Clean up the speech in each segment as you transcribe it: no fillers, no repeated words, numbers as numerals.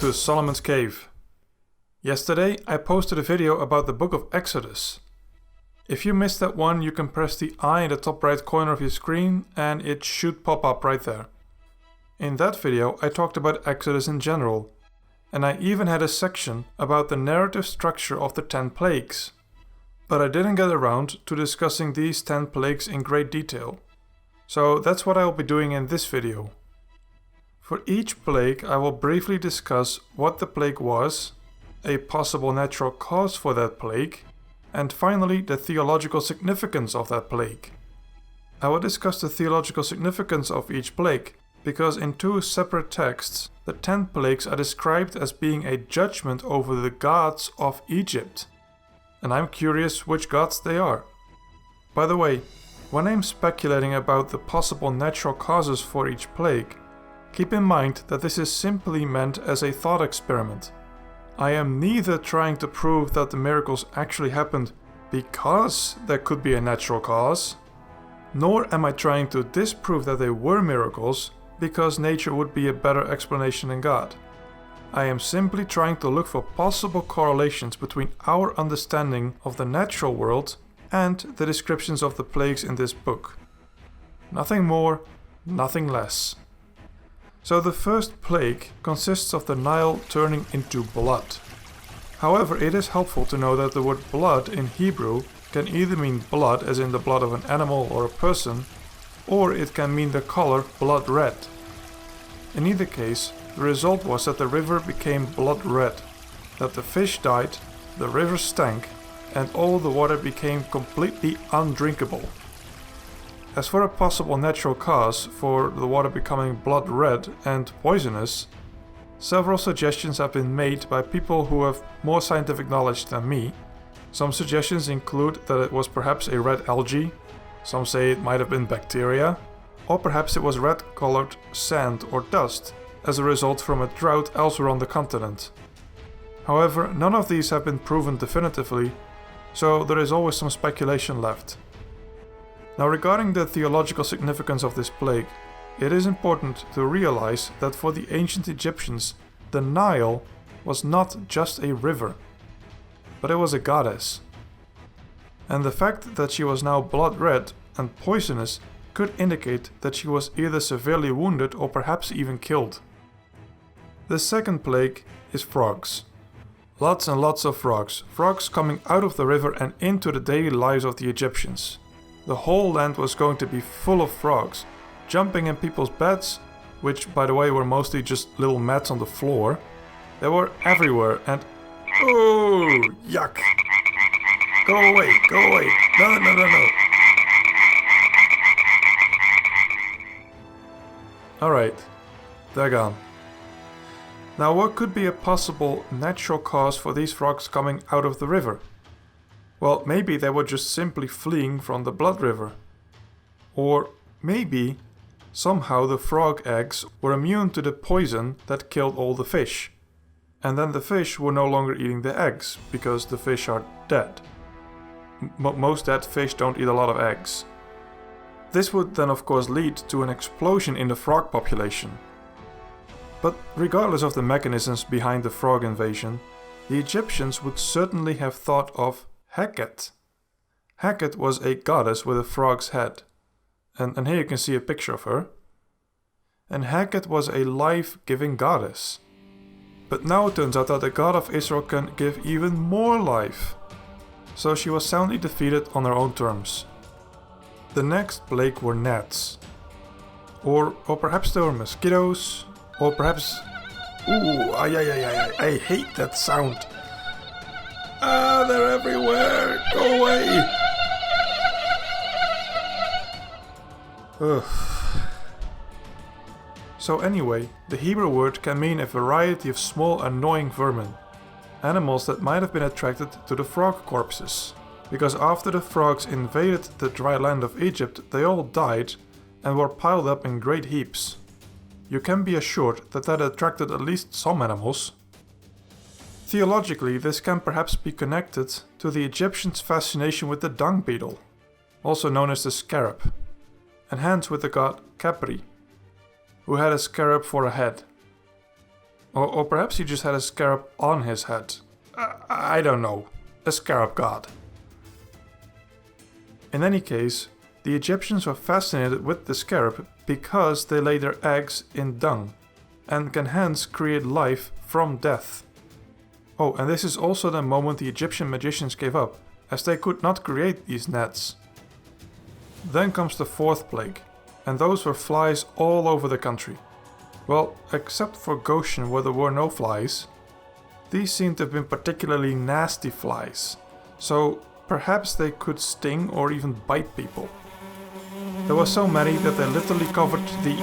to Solomon's Cave. Yesterday I posted a video about the book of Exodus. If you missed that one, you can press the I in the top right corner of your screen and it should pop up right there. In that video I talked about Exodus in general, and I even had a section about the narrative structure of the 10 plagues. But I didn't get around to discussing these 10 plagues in great detail. So that's what I will be doing in this video. For each plague I will briefly discuss what the plague was, a possible natural cause for that plague, and finally the theological significance of that plague. I will discuss the theological significance of each plague, because in 2 separate texts the 10 plagues are described as being a judgment over the gods of Egypt. And I'm curious which gods they are. By the way, when I'm speculating about the possible natural causes for each plague, keep in mind that this is simply meant as a thought experiment. I am neither trying to prove that the miracles actually happened because there could be a natural cause, nor am I trying to disprove that they were miracles because nature would be a better explanation than God. I am simply trying to look for possible correlations between our understanding of the natural world and the descriptions of the plagues in this book. Nothing more, nothing less. So the first plague consists of the Nile turning into blood. However, it is helpful to know that the word blood in Hebrew can either mean blood as in the blood of an animal or a person, or it can mean the color blood red. In either case, the result was that the river became blood red, that the fish died, the river stank, and all the water became completely undrinkable. As for a possible natural cause for the water becoming blood red and poisonous, several suggestions have been made by people who have more scientific knowledge than me. Some suggestions include that it was perhaps a red algae, some say it might have been bacteria, or perhaps it was red-colored sand or dust as a result from a drought elsewhere on the continent. However, none of these have been proven definitively, so there is always some speculation left. Now, regarding the theological significance of this plague, it is important to realize that for the ancient Egyptians, the Nile was not just a river, but it was a goddess. And the fact that she was now blood red and poisonous could indicate that she was either severely wounded or perhaps even killed. The second plague is frogs. Lots and lots of frogs. Frogs coming out of the river and into the daily lives of the Egyptians. The whole land was going to be full of frogs, jumping in people's beds, which by the way were mostly just little mats on the floor. They were everywhere and... oh, yuck! Go away, go away! No. Alright, they're gone. Now, what could be a possible natural cause for these frogs coming out of the river? Well, maybe they were just simply fleeing from the blood river. Or maybe somehow the frog eggs were immune to the poison that killed all the fish. And then the fish were no longer eating the eggs because the fish are dead. Most dead fish don't eat a lot of eggs. This would then of course lead to an explosion in the frog population. But regardless of the mechanisms behind the frog invasion, the Egyptians would certainly have thought of Heket. Heket was a goddess with a frog's head. And here you can see a picture of her. And Heket was a life-giving goddess. But now it turns out that the God of Israel can give even more life. So she was soundly defeated on her own terms. The next plague were gnats. Or perhaps they were mosquitoes. Or perhaps... ooh, I hate that sound. Ah, they're everywhere! Go away! Ugh. So anyway, the Hebrew word can mean a variety of small annoying vermin. Animals that might have been attracted to the frog corpses. Because after the frogs invaded the dry land of Egypt, they all died and were piled up in great heaps. You can be assured that that attracted at least some animals. Theologically, this can perhaps be connected to the Egyptians' fascination with the dung-beetle, also known as the scarab, and hence with the god Capri, who had a scarab for a head. Or perhaps he just had a scarab on his head. I don't know. A scarab god. In any case, the Egyptians were fascinated with the scarab because they lay their eggs in dung and can hence create life from death. Oh, and this is also the moment the Egyptian magicians gave up, as they could not create these gnats. Then comes the fourth plague, and those were flies all over the country. Well, except for Goshen where there were no flies. These seem to have been particularly nasty flies, so perhaps they could sting or even bite people. There were so many that they literally covered the...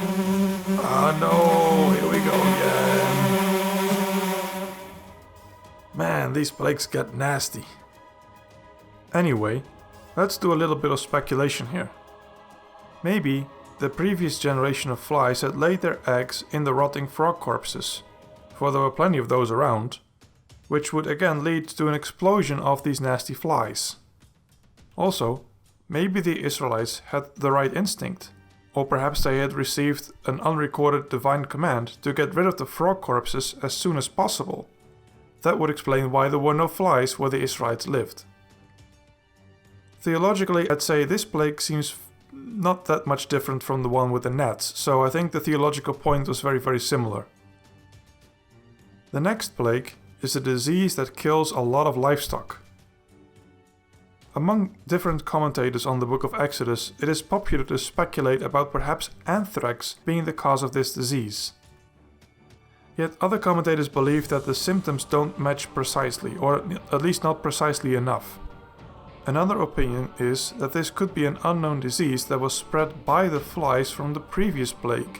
Ah no, here we go again. Man, these plagues get nasty. Anyway, let's do a little bit of speculation here. Maybe the previous generation of flies had laid their eggs in the rotting frog corpses, for there were plenty of those around, which would again lead to an explosion of these nasty flies. Also, maybe the Israelites had the right instinct, or perhaps they had received an unrecorded divine command to get rid of the frog corpses as soon as possible. That would explain why there were no flies where the Israelites lived. Theologically, I'd say this plague seems not that much different from the one with the gnats, so I think the theological point was very similar. The next plague is a disease that kills a lot of livestock. Among different commentators on the book of Exodus, it is popular to speculate about perhaps anthrax being the cause of this disease. Yet other commentators believe that the symptoms don't match precisely, or at least not precisely enough. Another opinion is that this could be an unknown disease that was spread by the flies from the previous plague,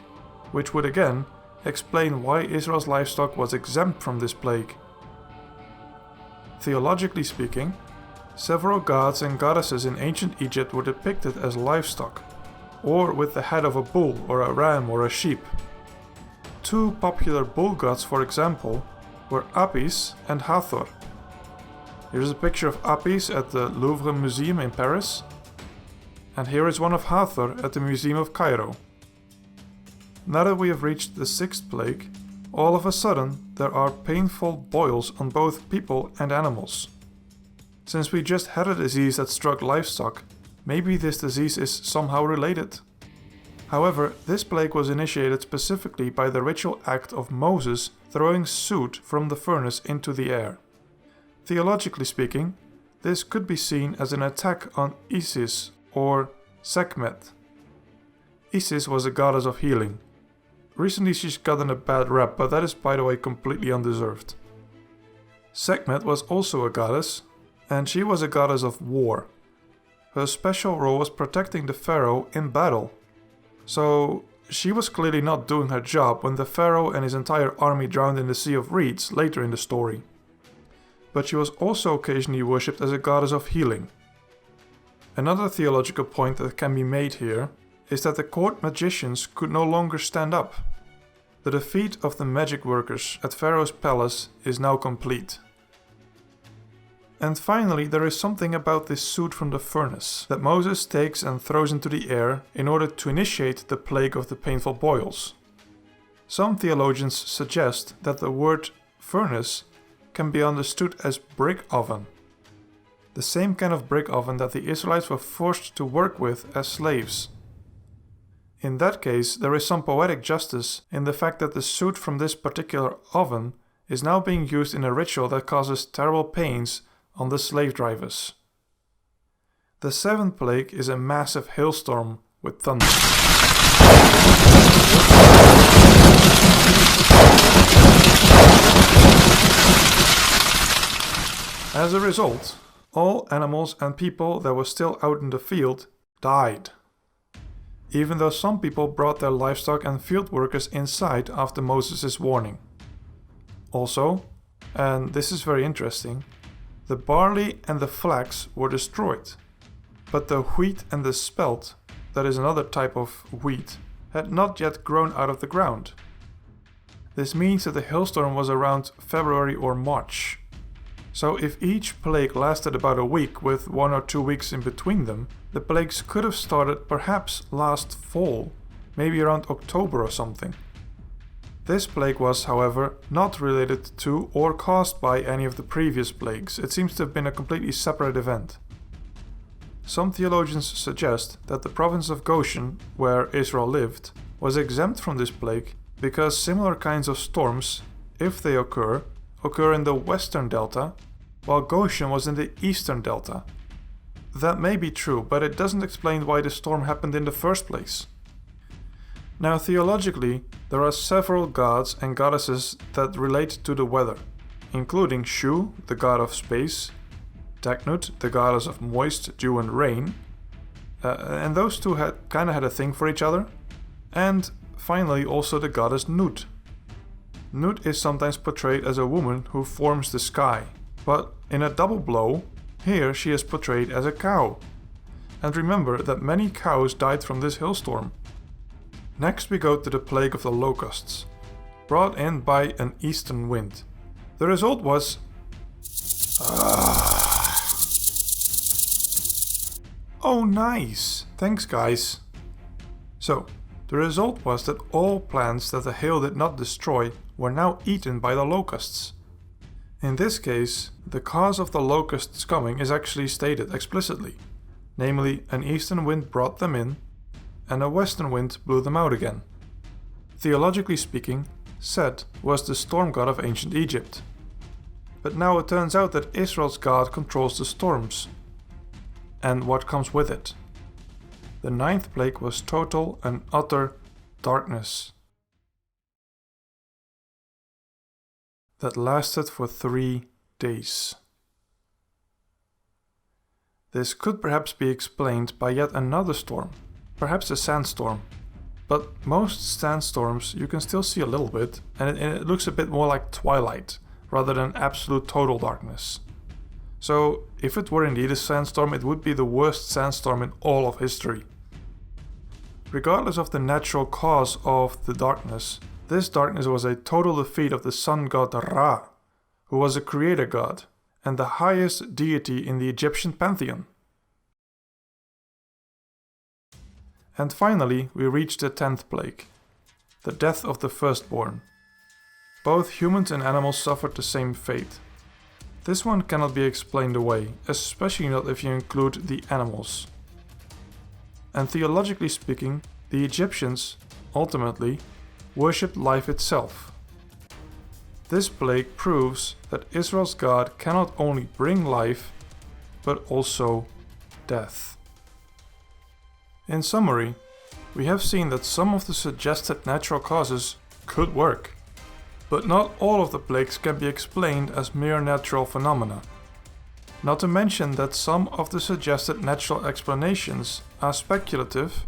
which would again explain why Israel's livestock was exempt from this plague. Theologically speaking, several gods and goddesses in ancient Egypt were depicted as livestock, or with the head of a bull or a ram or a sheep. Two popular bull gods, for example, were Apis and Hathor. Here's a picture of Apis at the Louvre Museum in Paris, and here is one of Hathor at the Museum of Cairo. Now that we have reached the sixth plague, all of a sudden there are painful boils on both people and animals. Since we just had a disease that struck livestock, maybe this disease is somehow related. However, this plague was initiated specifically by the ritual act of Moses throwing soot from the furnace into the air. Theologically speaking, this could be seen as an attack on Isis or Sekhmet. Isis was a goddess of healing. Recently she's gotten a bad rap, but that is, by the way, completely undeserved. Sekhmet was also a goddess, and she was a goddess of war. Her special role was protecting the pharaoh in battle. So she was clearly not doing her job when the pharaoh and his entire army drowned in the Sea of Reeds later in the story. But she was also occasionally worshipped as a goddess of healing. Another theological point that can be made here is that the court magicians could no longer stand up. The defeat of the magic workers at Pharaoh's palace is now complete. And finally, there is something about this soot from the furnace that Moses takes and throws into the air in order to initiate the plague of the painful boils. Some theologians suggest that the word furnace can be understood as brick oven. The same kind of brick oven that the Israelites were forced to work with as slaves. In that case, there is some poetic justice in the fact that the soot from this particular oven is now being used in a ritual that causes terrible pains on the slave drivers. The seventh plague is a massive hailstorm with thunder. As a result, all animals and people that were still out in the field died. Even though some people brought their livestock and field workers inside after Moses' warning. Also, and this is very interesting, the barley and the flax were destroyed, but the wheat and the spelt, that is another type of wheat, had not yet grown out of the ground. This means that the hailstorm was around February or March. So if each plague lasted about a week with 1 or 2 weeks in between them, the plagues could have started perhaps last fall, maybe around October or something. This plague was, however, not related to or caused by any of the previous plagues. It seems to have been a completely separate event. Some theologians suggest that the province of Goshen, where Israel lived, was exempt from this plague because similar kinds of storms, if they occur in the western delta, while Goshen was in the eastern delta. That may be true, but it doesn't explain why the storm happened in the first place. Now, theologically, there are several gods and goddesses that relate to the weather, including Shu, the god of space, Taknut, the goddess of moist, dew and rain, and those two had a thing for each other, and finally also the goddess Nut. Nut is sometimes portrayed as a woman who forms the sky, but in a double blow, here she is portrayed as a cow. And remember that many cows died from this hailstorm. Next we go to the plague of the locusts, brought in by an eastern wind. The result was... Oh nice! Thanks guys! So, the result was that all plants that the hail did not destroy were now eaten by the locusts. In this case, the cause of the locusts coming is actually stated explicitly, namely an eastern wind brought them in, and a western wind blew them out again. Theologically speaking, Set was the storm god of ancient Egypt. But now it turns out that Israel's god controls the storms, and what comes with it. The ninth plague was total and utter darkness that lasted for 3 days. This could perhaps be explained by yet another storm, perhaps a sandstorm. But most sandstorms you can still see a little bit, and it looks a bit more like twilight rather than absolute total darkness. So if it were indeed a sandstorm, it would be the worst sandstorm in all of history. Regardless of the natural cause of the darkness, this darkness was a total defeat of the sun god Ra, who was a creator god and the highest deity in the Egyptian pantheon. And finally, we reach the 10th plague, the death of the firstborn. Both humans and animals suffered the same fate. This one cannot be explained away, especially not if you include the animals. And theologically speaking, the Egyptians, ultimately, worshipped life itself. This plague proves that Israel's God cannot only bring life, but also death. In summary, we have seen that some of the suggested natural causes could work, but not all of the plagues can be explained as mere natural phenomena. Not to mention that some of the suggested natural explanations are speculative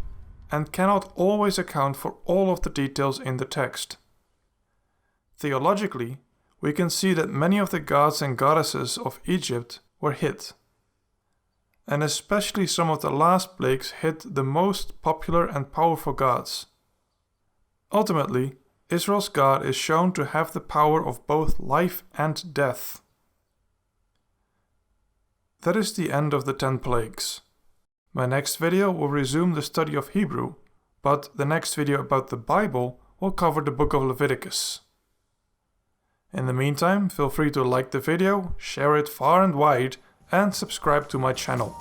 and cannot always account for all of the details in the text. Theologically, we can see that many of the gods and goddesses of Egypt were hit. And especially some of the last plagues hit the most popular and powerful gods. Ultimately, Israel's God is shown to have the power of both life and death. That is the end of the 10 plagues. My next video will resume the study of Hebrew, but the next video about the Bible will cover the book of Leviticus. In the meantime, feel free to like the video, share it far and wide, and subscribe to my channel.